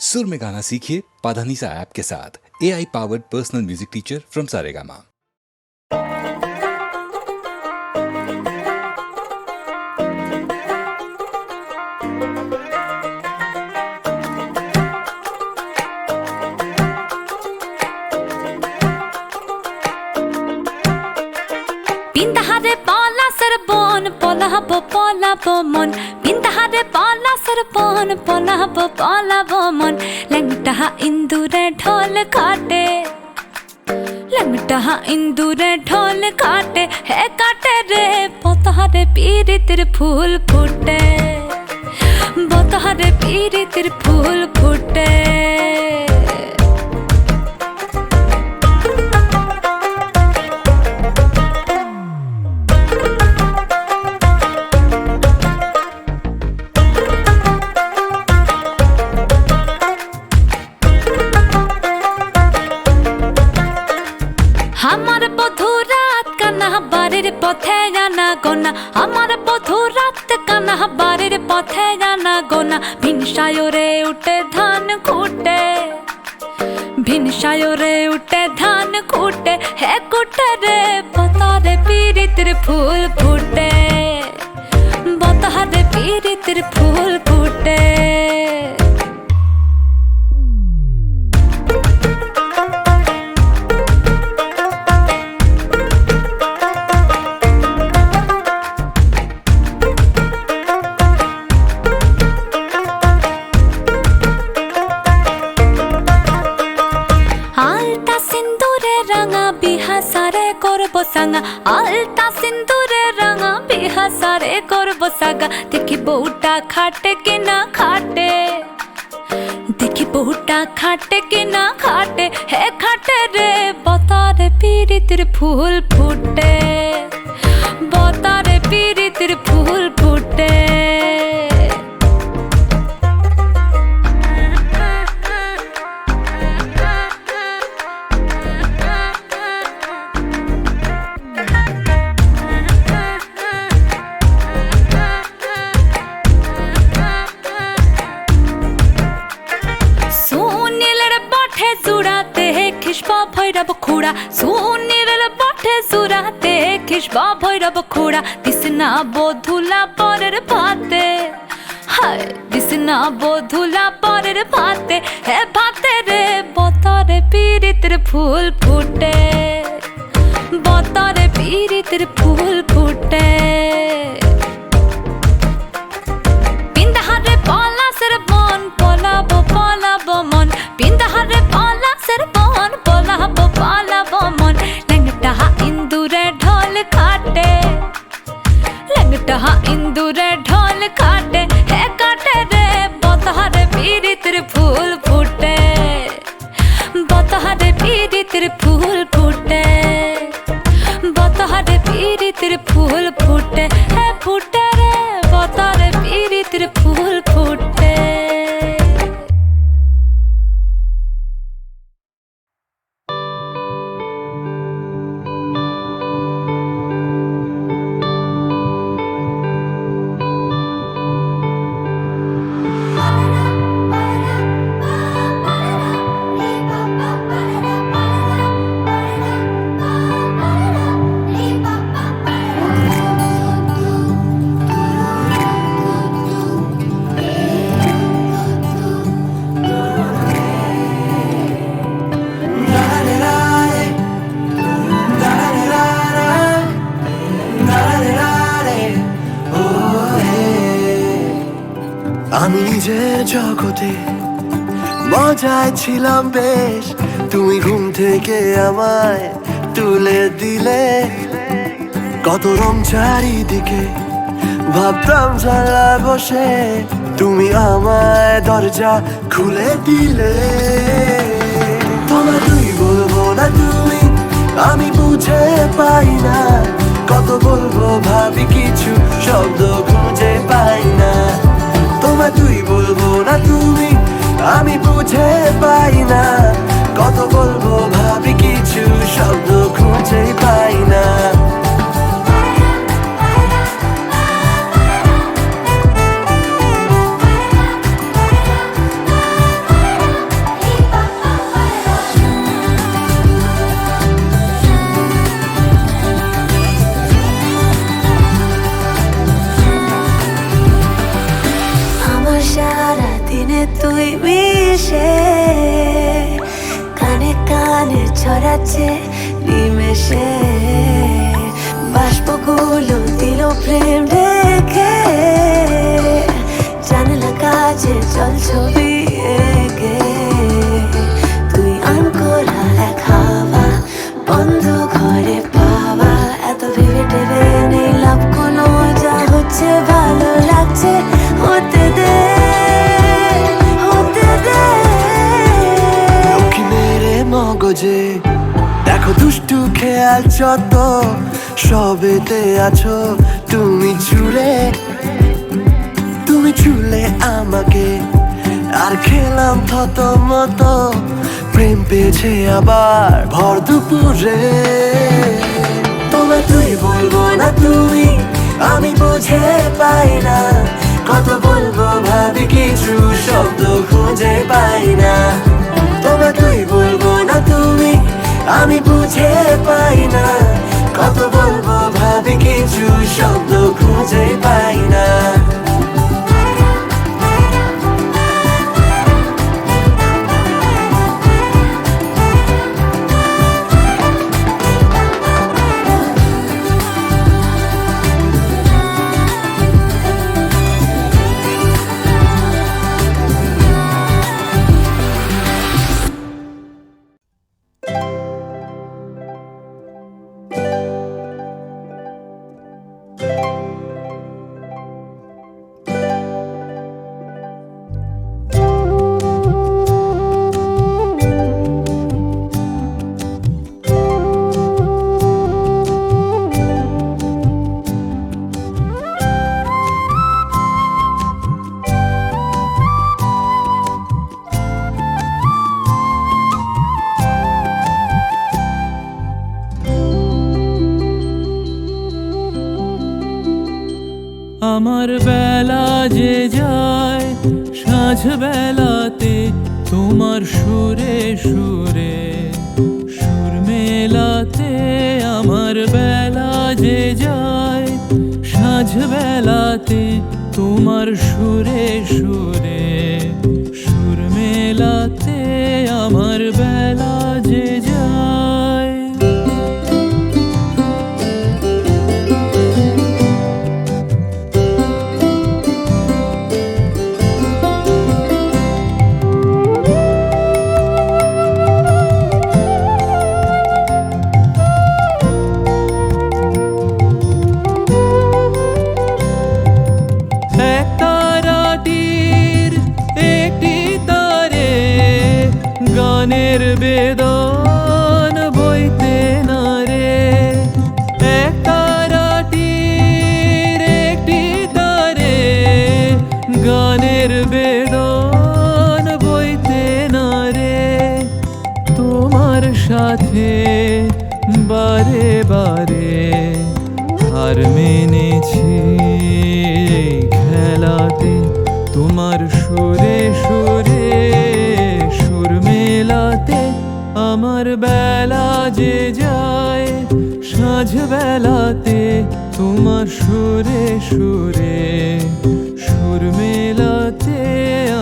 सुर में गाना सीखिए पाधानीसा ऐप के साथ। AI powered personal music teacher from Saregama. Pintahare pala sarbon polabo mon Pintahare pala sarbon polabo mon Langtaha indure dhol kaate Langtaha indure dhol kaate He kaate re potahare piritir phool phute Potahare piritir phool phute আমার বধু রাত কানা বাড়ির পথে জানা গোনা আমার বধু রাত কানা বাড়ির পথে জানা গোনা ভিনসায়রে উঠে ধান খুঁটে ভিনসায়রে উঠে ধান খুঁটে হে কুটে রে বতারে পীড়িতের ফুল ফুটে বতারে পীড়িতের ফুল ফুটে সাঙ্গা আলতা সিন্দুরে রাঙা বিহাসারে করব সাগা দেখি বউটা খাটে কিনা খাটে দেখি বউটা খাটে কিনা খাটে হে খাটে রে বতারে পীড়িতের ফুল ফুটে বতারে পীড়িতের ফুল ফুটে ভৈরব খুড়া সুনীল বটে জুড়াতে খিসবা ভৈরব খুড়া দিসনা বধুলা পরের ভাতে হায় দিসনা বধুলা পরের ভাতে হে ভাতে রে বতারে পীড়িতের ফুল ফুটে বতারে পীড়িতের ফুল ফুটে পিন্দাহারে পলাশের বন পলাবো মন পিন্দাহারে পলাশের বন পলাবো মন লংটাহা ইন্দুরে ঢোল কাটে লংটাহা ইন্দুরে ঢোল কাটে হে কাটে রে বতারে পীড়িতের ফুল ফুটে বতারে পীড়িতের ফুল ফুটে বতারে পীড়িতের ফুল ফুটে হে ফুটে রে বতারে পীড়িতের ফুল ফুটে আমি নিজের জগতে মজায় ছিলাম বেশ তুমি ঘুম থেকে আমায় তুলে দিলে কত রং চারিদিকে ভাবতাম জানলা বসে তুমি আমায় দরজা খুলে দিলে তোমায় তুই বলবো না তুমি আমি বুঝে পাই না কত বলবো ভাবি কিছু শব্দ খুঁজে পাই না তোমায় তুই বলবো না তুমি আমি বুঝে পাই না কত বলবো ভাবি কিছু শব্দ খুঁজে পাই না তুই মিশে কানে কানে ছড়াচ্ছে নিমেষে বাষ্পগুলো দিল প্রেম ঢেকে জানলা কাছে চল ছবি এঁকে তুই আনকোরা এক হাওয়া বন্ধ ঘরে পাওয়া এত ভেবে টেবে নেই লাভ কোনো যা হচ্ছে ভালো লাগছে হতে দে লক্ষ্মী মেরে মগজে দেখো দুষ্টু খেয়াল যত সবেতে আছো তুমি চুলে আমাকে আর খেলাম থত মতো প্রেম পেয়েছে আবার ভর দুপুরে তোমায় তুই বলবো না তুমি আমি বুঝে পাই না কত বলবো ভাবি কিছু শব্দ খুঁজে পাই না তোমায় তুই বলবো না তুমি আমি বুঝে পাই না কত বলবো ভাবি কিছু শব্দ খুঁজে পাই না আমার বেলা যে যায় সাঁঝ বেলাতে তোমার সুরে সুরে সুর মেলাতে আমার বেলা যে যায় সাঁঝ বেলাতে তোমার সুরে সুরে সুর মেলাতে আমার বেলা যে যায় গানের বেদন বইতে না রে এক তারাটির একটি তারে গানের বেদন বইতে না রে তোমার সাথে বারে বারে হার মেনেছি খেলাতে তোমার সুরে সুরে সুর মেলাতে আমার বেলা যে যায় সাঁঝ বেলাতে তোমার সুরে সুরে সুর মেলাতে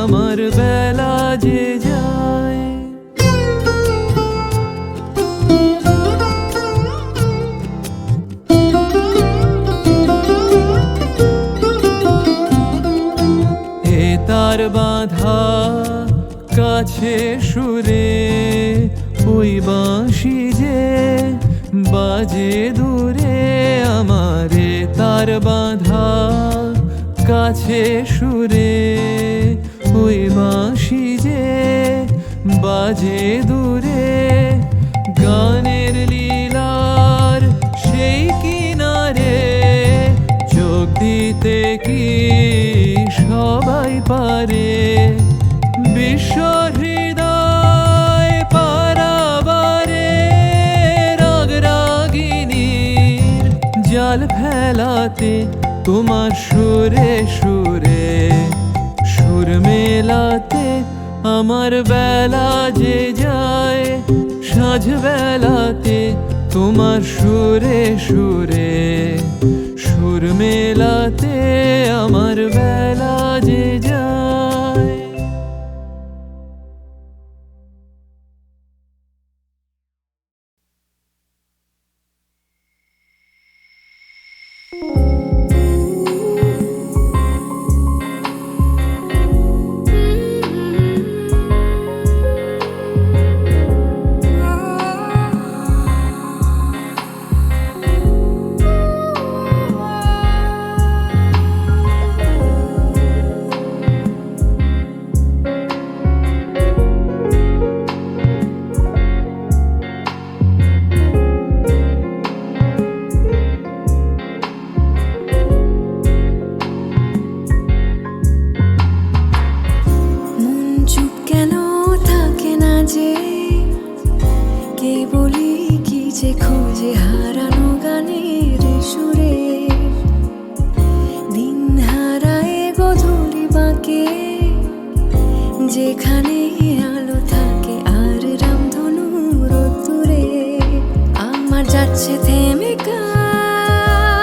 আমার বেলা যে যায় তার বাঁধা কাছে সুরে ওই বাঁশি যে বাজে দূরে আমারে তার বাঁধা কাছে সুরে ওই বাঁশি যে বাজে দূরে গানের লীলার সেই কিনারে যোগ দিতে কি সবাই পারে বিশ্ব হৃদয় পারাবারে রাগ রাগিনীর জাল ফেলাতে তোমার সুরে সুরে সুর মেলাতে আমার বেলা যে যায় সাঁঝ বেলাতে তোমার সুরে সুরে সুর মেলাতে আমার বেলা যে যায় যেখানে আলো থাকে আর রামধনু রোদ্দুরে আমার যাচ্ছে থেমে কাজ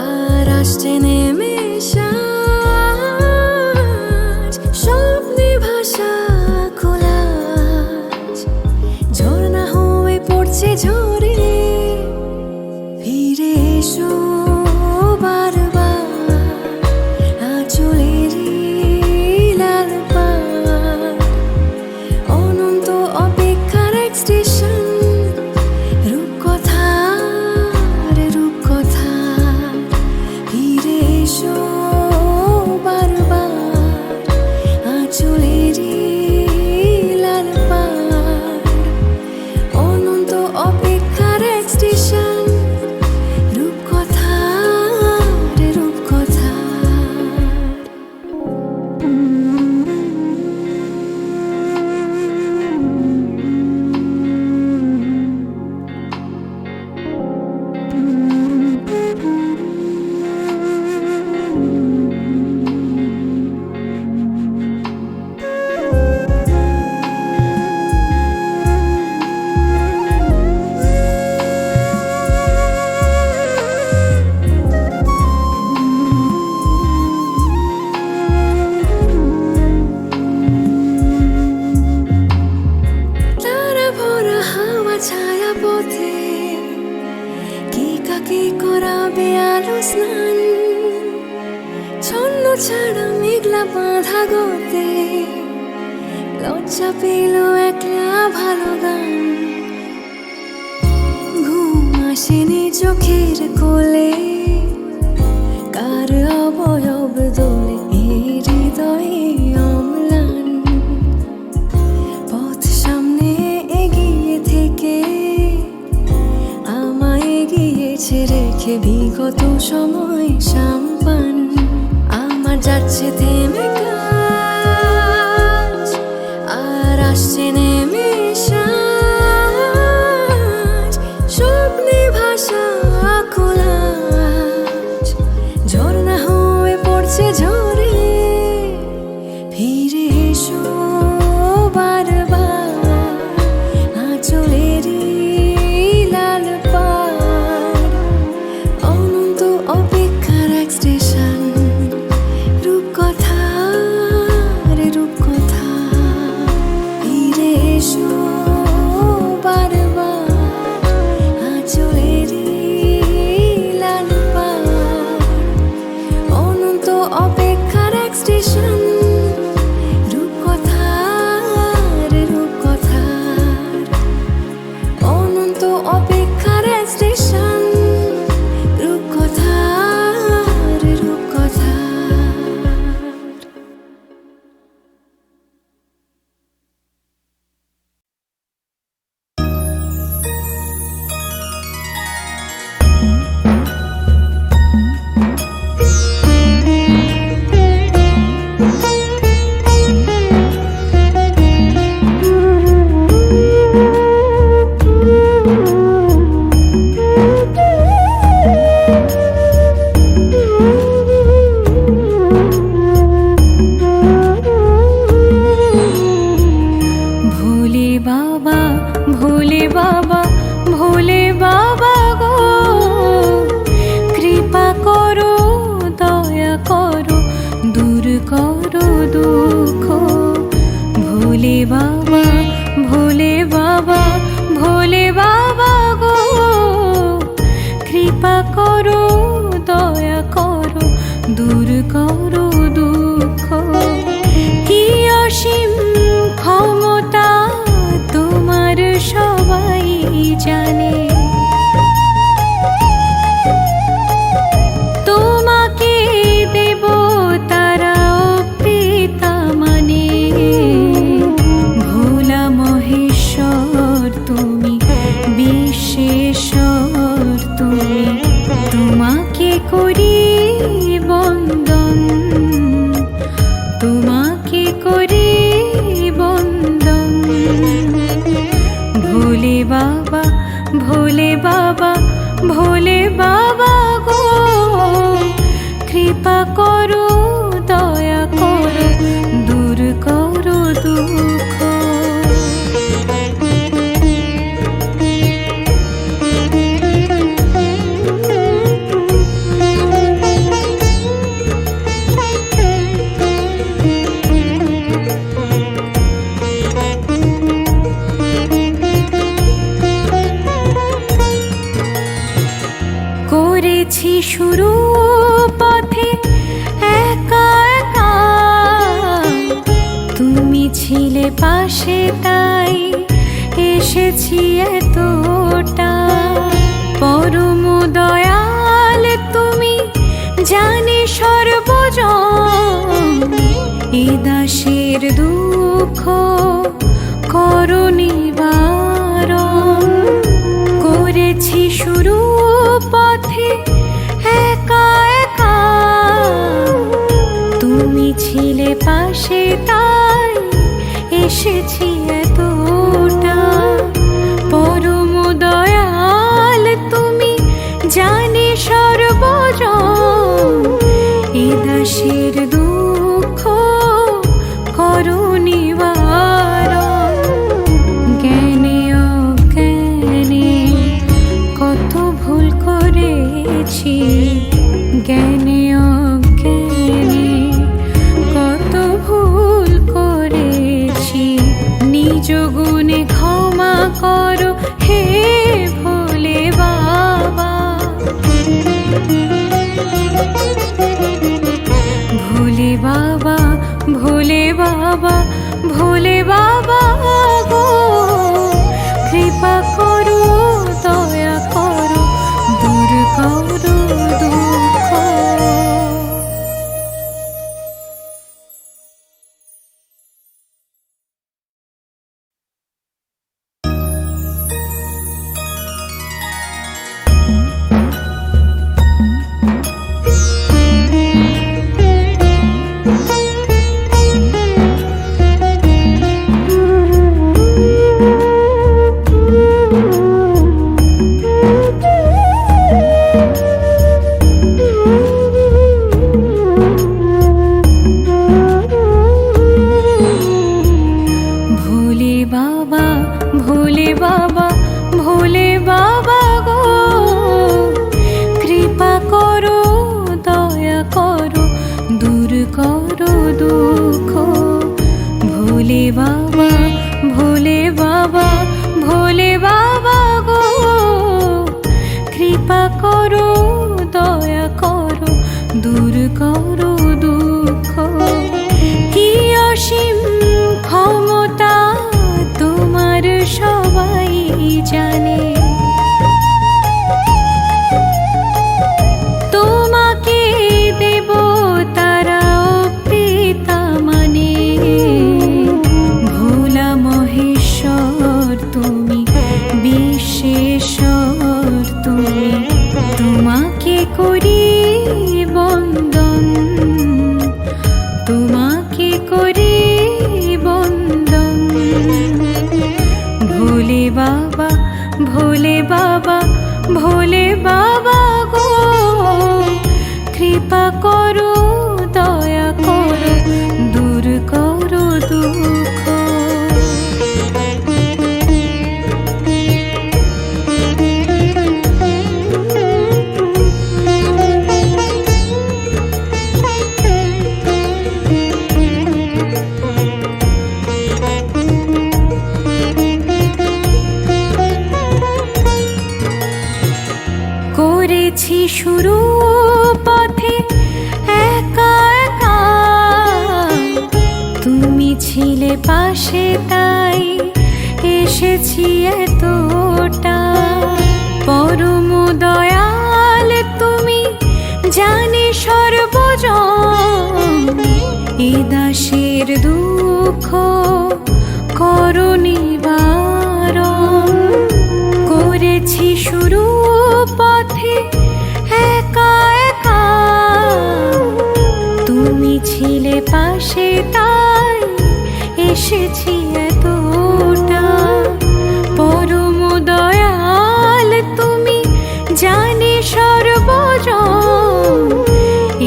আর আসছে নেমে সাজ স্বপ্নে ভাষা খোলাজ ঝর্ণা হয়ে পড়ছে ঝরে ফিরে এসো বারবার আঁচলেরই লাল পাড় অনন্ত অপেক্ষার এক স্টেশন রূপকথা ফিরে এসো বারবার আঁচলেরই লাল পাড় অনন্ত অপেক্ষার এক স্টেশন রূপকথা তারা ভরা হাওয়া ছায়া পথে কে কাকে করাবে আলো স্নান ছন্ন ছাড়া মেঘলা বাঁধা গতে লজ্জা পেল একলা ভালো গান ঘুম আসেনি চোখের কোলে কার অবয়ব দোলে এই হৃদয়ে অম্লান পথ সামনে এগিয়ে থেকে আমায় এগিয়েছে রেখে বিগত সময় সাম্পান আমার যাচ্ছে থেমে কাজ আর আসছে নেমে সাজ স্বপ্নে ভাষা খোলাজ ঝর্ণা হয়ে পড়ছে ঝরে ফিরে এসো বারবার আঁচলেরই লাল পাড় অনন্ত অপেক্ষা ছিলে পাশে তাই এসেছি এতটা। পরম দয়াল তুমি, জানি সর্বজন, এ দাসের দুঃখ করো নিবারণ। করেছি শুরু পথে একা একা, তুমি ছিলে পাশে তাই এসেছি এতটা। পরম দয়াল তুমি, জানি সর্বজন, এ দাসের দুঃখ করো নিবারণ। জ্ঞানে অজ্ঞানে কত ভুল করেছি, জ্ঞানে অজ্ঞানে কত ভুল করেছি। নিজ গুণে ক্ষমা করো হে ভোলে বাবা। ভোলে বাবা, ভোলে বাবা, ভোলে বাবা গো, কৃপা করো, দয়া করো, দূর করো দুঃখ। ভোলে বাবা, ভোলে বাবা, ভোলে বাবা গো, কৃপা করো, দয়া করো, দূর করো দুঃখ। ভোলে বাবা, ভোলে বাবা, ভোলে বাবা গো, কৃপা করো, দয়া করো, দূর করো দুঃখ। কি অসীম ক্ষমতা তোমার সবাই জানে, তোমাকে দেব তারাও পিতা মানে। ভোলা মহেশ্বর তুমি, বিশ্বেশ্বর তুমি, তোমাকে করি বন্দন, তোমাকে করি বন্দন। ভোলে বাবা, ভোলে বাবা, ভোলে বাবা গো, কৃপা করো, দয়া করো, দূর করো দুঃখ। করেছি শুরু পথে একা একা, তুমি ছিলে পাশে তাই এসেছি এতটা। পরম দয়াল তুমি, জানি সর্বজন, এ দাসের দুঃখ করো নিবারণ। করেছি শুরু পথে একা একা, তুমি ছিলে পাশে তাই এসেছি এতটা। পরম দয়াল তুমি, জানি সর্বজন,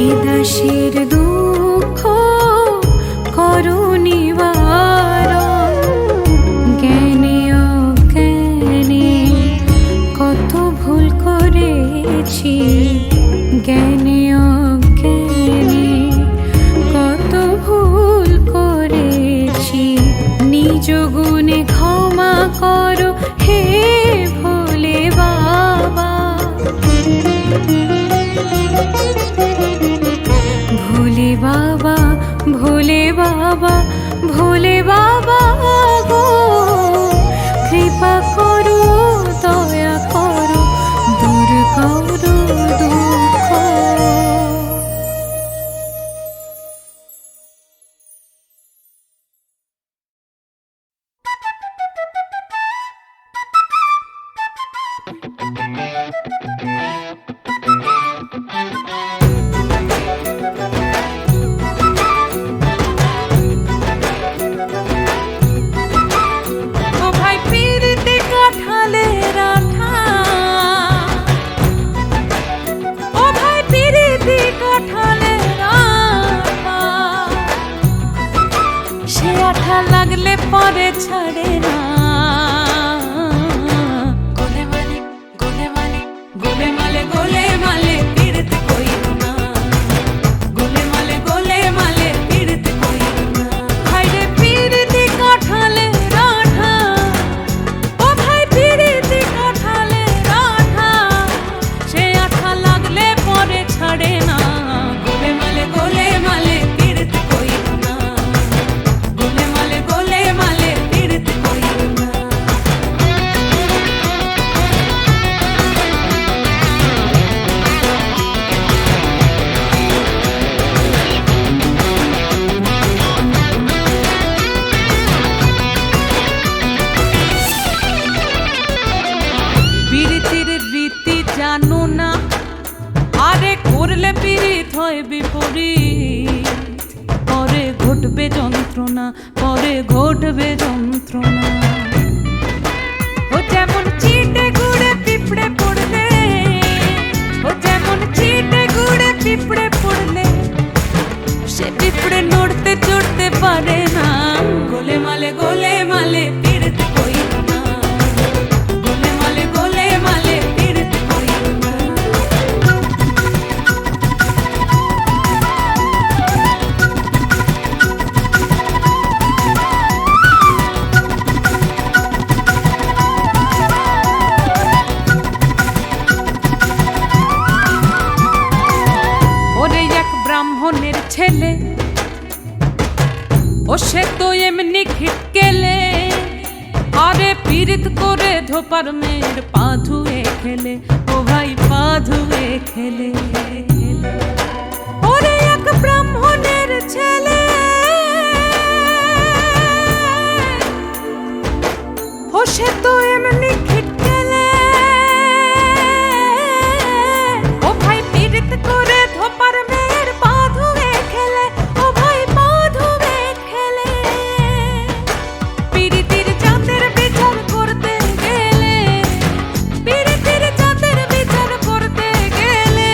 এ দাসের দুঃখ করো নিবারণ। জ্ঞানে অজ্ঞানে কত ভুল করেছি, জ্ঞানে অজ্ঞানে কত ভুল করেছি। নিজ গুণে ক্ষমা করো হে ভোলে বাবা। ভোলে বাবা, ভোলে বাবা, ভোলে বাবা ও ভাই পিরিতি কাঁঠালের আঠা, ও ভাই পিরিতি কাঁঠালের আঠা, সে আঠা লাগলে পরে ছাড়ে না। গোলে মালে গোলে মালে গোলে মালে গোলে মালে পিরিতি কইরো না, গোলে মালে গোলে মালে পিরিতি কইরো না। ভাই রে পিরিতি কাঁঠালের আঠা, ও ভাই পিরিতি কাঁঠালের আঠা, সে আঠা লাগলে পরে ছাড়ে না। গোলে মালে পিরিতি কইরো না, গোলে মালে পিরিতি কইরো না। পিরিতির রীতি জানো না, আরে করলে পিরিত হয় বিপরীত, পরে ঘটবে যন্ত্রণা, পরে ঘটবে যন্ত্রণা। ও যেমন চিটে গুড়ে পিঁপড়ে পড়লে, ও যেমন চিটে গুড়ে পিঁপড়ে পড়লে, সে পিঁপড়ে নড়তে চড়তে পারে না। গোলে মালে পিরিতি কইরো না, গোলে মালে পিরিতি কইরো না। ওরে এক ব্রাহ্মণের ছেলে, ও সে তো এমনি খিটকেলে, আরে পীড়িত করে ধোপার মেয়ের পা ধুয়ে খেলে, ও ভাই পা ধুয়ে খেলে। ওরে এক ব্রাহ্মণের ছেলে, ও সে তো এমনি খিটকেলে, ও ভাই পীড়িত করে ধোপার মেয়ের পা ধুয়ে খেলে, ও ভাই পা ধুয়ে খেলে। পীড়িতির জাতের বিচার করতে গেলে, পীড়িতির জাতের বিচার করতে গেলে,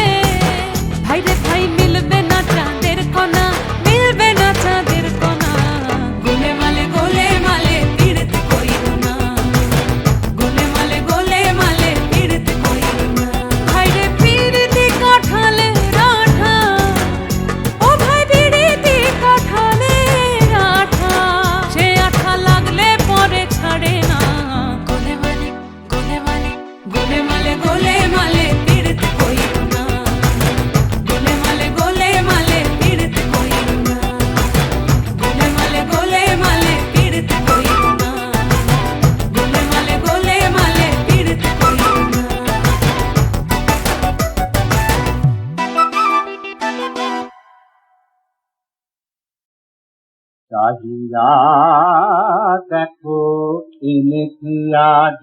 ভাই রে ভাই মিলবে না চাঁদের কণা, মিলবে না চাঁদের কণা। গোলে মালে পিরিতি কইরো না, গোলে মালে পিরিতি কইরো না। ভাই রে পিরিতি কাঁঠালের আঠা, ও ভাই পিরিতি কাঁঠালের আঠা, সে আঠা লাগলে পরে ছাড়ে না। গোলে মালে পিরিতি কইরো না, গোলে মালে পিরিতি কইরো না, গোলে মালে পিরিতি কইরো না, গোলে মালে পিরিতি কইরো না। চাহিয়া দেখো এনেছি আজ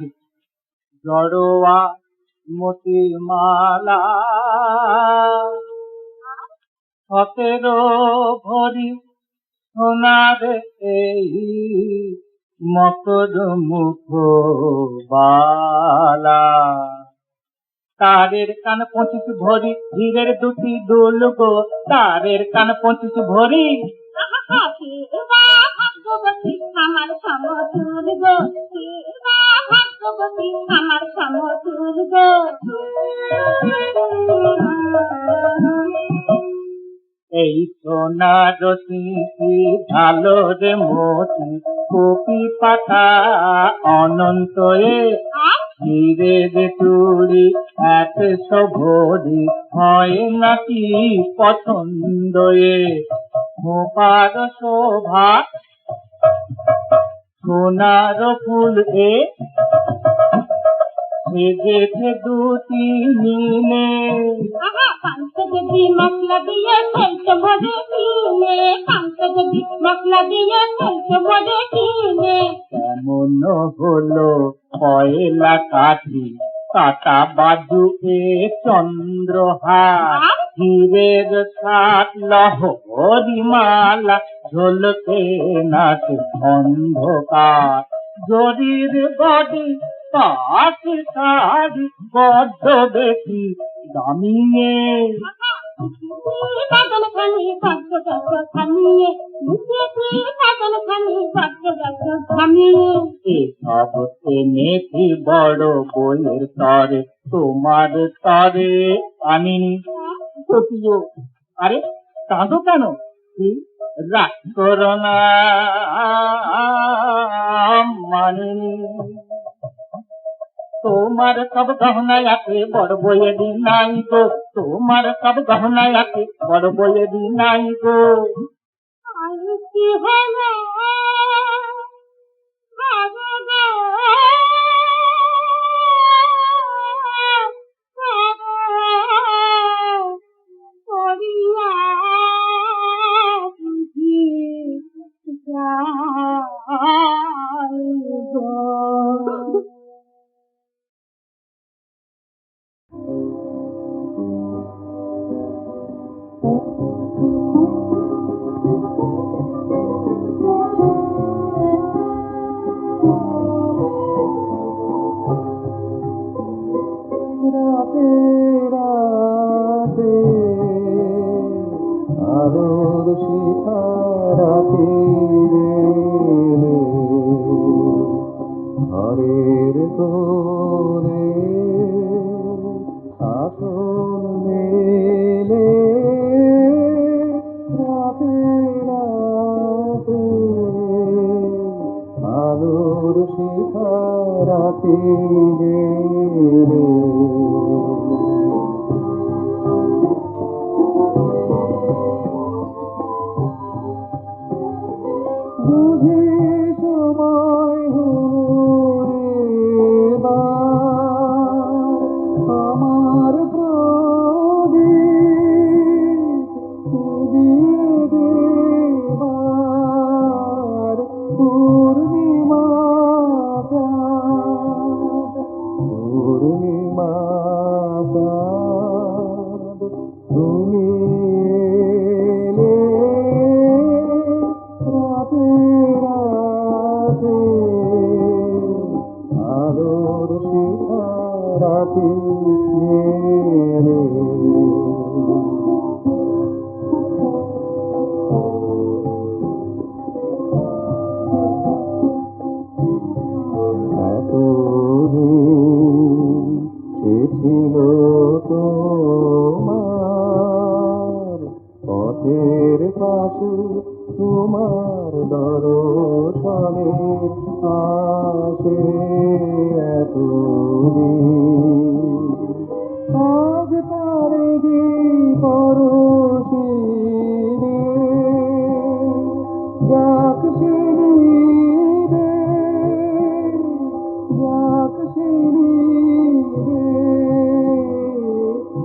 জড়োয়া মতির মালা, 17 ভরি সোনার এই মকর মুখ বালা। তারের কান 25 ভরি, হীরের 2টি দুল গো, তারের কান 25 ভরি। ভাগ্যবতী আমার সমতুল গো, ভাগ্যবতী আমার সমতুল গো। এই সোনার সিঁথি ভালো রে মতি, কপি পাতা অনন্ত এ, হীরের চুড়ি 100 ভরি, হয় নাকি পছন্দ এ। খোপার শোভা সোনার ফুল এ, সেজেছে 2টি মিনে। পাঁচটা যদি মশলা দিয়ে ফেলতে ভরে কিনে, পাঁচটা যদি মশলা দিয়ে ফেলতে ভরে কিনে। কেমন হলো পয়লা কাঠি কাটা বাজু এ চন্দ্রহার হীরের সাত লহরি মালা ঝলকে নাচে অন্ধকার জরির বডি পাখি শাড়ি বড্ড বেশি দামিয়ে বাদল খানি বড্ড বড্ড থামিয়ে মুখেছি বাদল খানি বড্ড বড্ড থামিয়ে এসব এনেছি বড় বইয়ের তরে তোমার তরে আনিনি সত্যিও আরে কাঁদো কেন কি রাগ করো না মানিনি তোমার সব গহনায় আছে বড় বইয়ে দিন নাই গো তোমার সব গহনায় আছে বড় বইয়ে দিন নাই গো আর কি হলো আলোর শিখা রাতে হরের তোরে আসন মেলে রাতে রাতে আলোর শিখা রাতে বুঝি সময় আমার প্রদীপ দিয়ে দেবার পূর্ণিমা পূর্ণিমা তুমি আলোর শিখা রাতে সে ছিল তোমার পথের পাশে তোমার দর্শনে আসে আজ তারে যে পরশি যাক শিরে যাক শিরে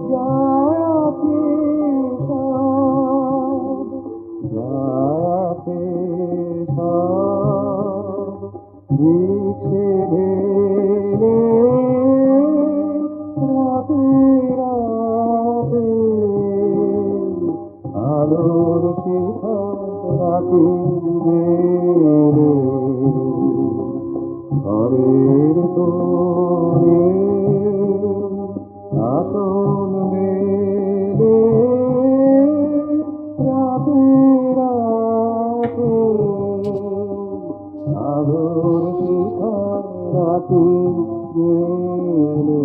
যাকে সব যাকে সব দিচ্ছে ঢেলে রাতে রাতে আলোর শিখা রাতে গেলে ঘরের তোরে আসন মেলে রাতে রাতে আলোর শিখা রাতে গেলে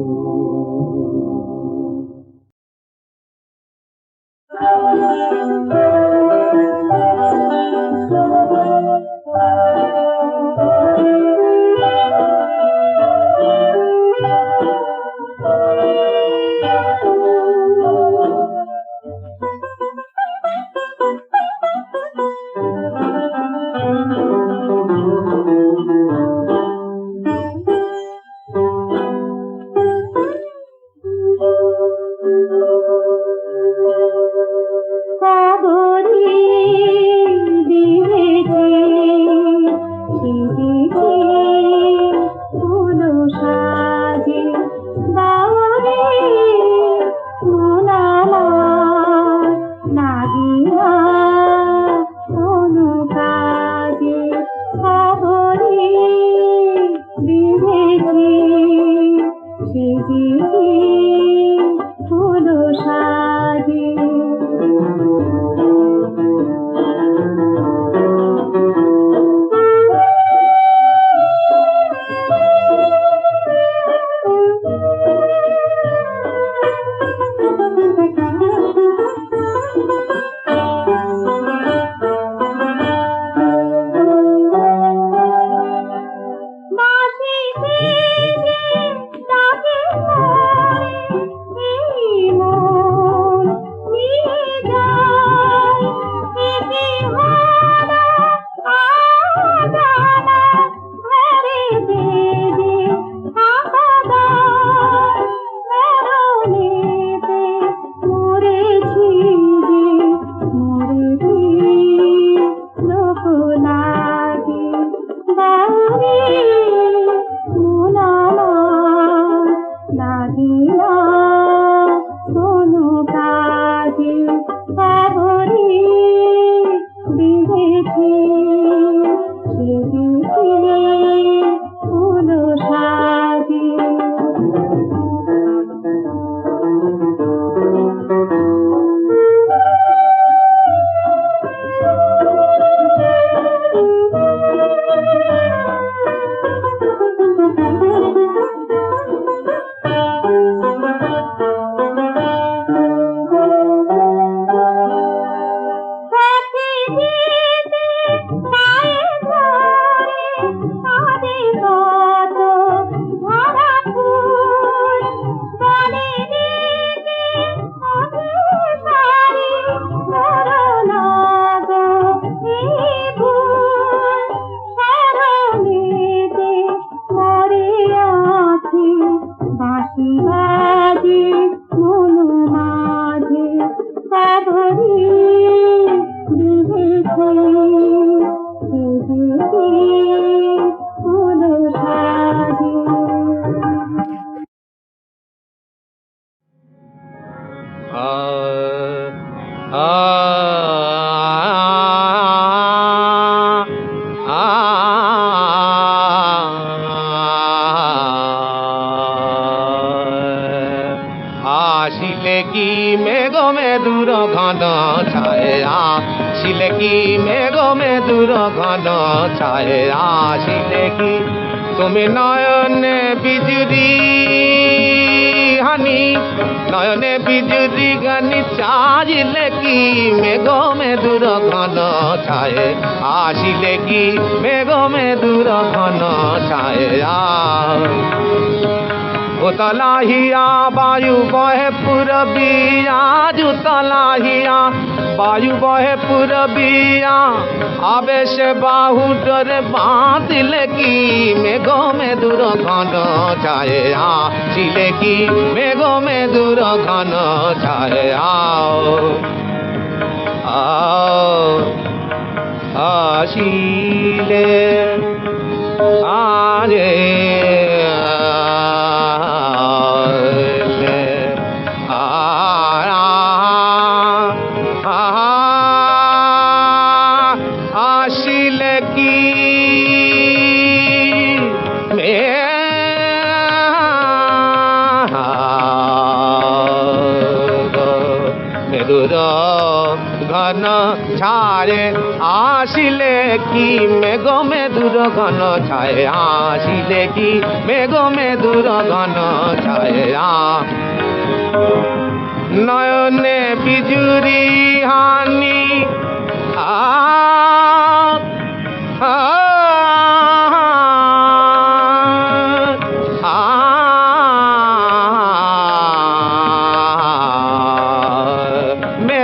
বিঁধেছি সেজেছি ফুল সাজে বাঁশি বেজে ডাকে পড়ে এই মন নিয়ে যায় একে হারা আজানা ঘরে বেজে আকাদার মরণেতে মরেছি যে মরেছি লোক লাগে বাউরে মুনামার লাগিলা কোনো কাজে সাগরে বিঁধেছি সেজেছি ফুল সাজে পথে যেতে পায়ে ধরে আদে কত ঝরা ফুল বনে যেতে ওঠে সারি করোনা গো এই ভুল স্মরণেতে মরে আছি বাঁশি বাজে মন মাঝে সাগরে বিঁধেছি সেজেছি ফুল সাজে আসিলে কি মেঘ মেদুর ঘন ছায়া আসিলে কি মেঘ মেদুর ঘন ছায়া আসিলে কি তুমি নয়নে বিজুরি হানি নয়নে বিজুরি গানি চাইলে কি মেঘ মেদুর ঘন ছায়ে আসিলে কি মেঘ মেদুর ঘন ছায়া উতলাহিয়া বায়ু বহে পুরবিয়া জুতলাহিয়া বায়ু বহে পুরবিয়া আবেশ বাহু ডরে বাঁধিলে কি মেঘ মেদুর ঘন ছায়া ছিলে কি মেঘ মেদুর ঘন ছায়া আসিলে আরে আসিলে কি মেদুর ঘন ছাড়ে আসিলে কি মেঘ মেদুর ঘন ছায় আসিলে কি মেঘ মেদুর ঘন ছায়া নয়নে বিজুরি হানি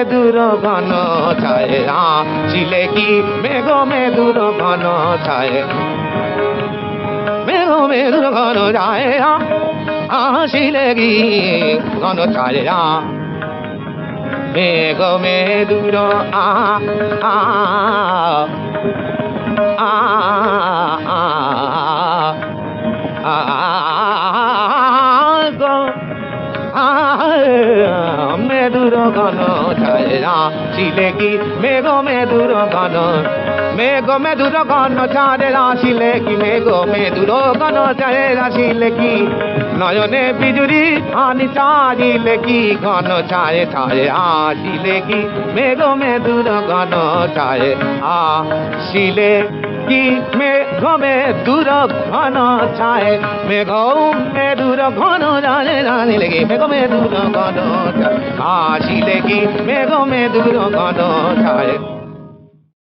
মেদুর ঘন ছায়া ছিলে কি মেঘ মেদুর ঘন ছায় মেঘ মেদুর ঘন ছায়া আসিলে কি ঘন ছায়া মেঘ মেদুর মেদুর ঘন ছায়া ছিলে কি মেঘ মেদুর ঘন মেঘ মেদুর ঘন ছাড়ে আসিলে কি মেঘ মেদুর ঘন ছাড়ে আসিলে কি নয়নে বিজুরি আনি চারিলে কি ঘন ছায়ে ছায়ে আসিলে কি মেঘ মেদুর ঘন ছায়ে আসিলে কি মেঘ মেদুর ঘন ছায়ে মেঘ মেদুর ঘন জানে জানিলে কি মেঘ মেদুর ঘন ছায়ে আসিলে কি মেঘ মেদুর ঘন ছায়ে